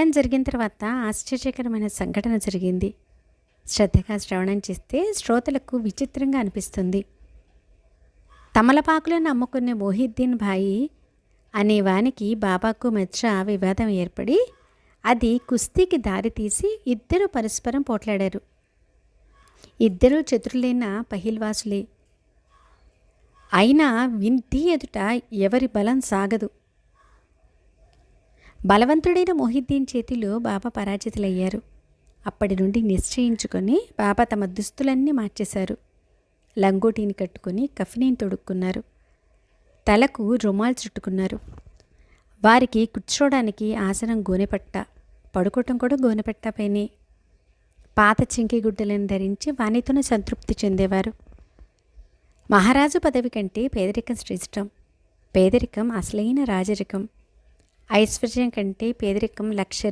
జరిగిన తర్వాత ఆశ్చర్యకరమైన సంఘటన జరిగింది. శ్రద్ధగా శ్రవణం చేస్తే శ్రోతలకు విచిత్రంగా అనిపిస్తుంది. తమలపాకులను అమ్ముకునే మొహిద్దీన్ భాయి అనే వానికి బాబాకు మధ్య వివాదం ఏర్పడి అది కుస్తీకి దారితీసి ఇద్దరు పరస్పరం పోట్లాడారు. ఇద్దరూ చతురులైన పహిల్వాసులే. అయినా వింటి ఎదుట ఎవరి బలం సాగదు. బలవంతుడైన మొహిద్దీన్ చేతిలో బాబా పరాజితులయ్యారు. అప్పటి నుండి నిశ్చయించుకొని బాబా తమ దుస్తులన్నీ మార్చేశారు. లంగోటీని కట్టుకొని కఫ్నీని తొడుక్కున్నారు. తలకు రుమాల్ చుట్టుకున్నారు. వారికి కూర్చోడానికి ఆసనం గోనెపట్ట, పడుకోవటం కూడా గోనెపట్ట పైనే. పాత చింకి గుడ్డలను ధరించి వానితోనే సంతృప్తి చెందేవారు. మహారాజు పదవి కంటే పేదరికం శ్రేష్టం. పేదరికం అసలైన రాజరికం. ఐశ్వర్యం కంటే పేదరికం లక్ష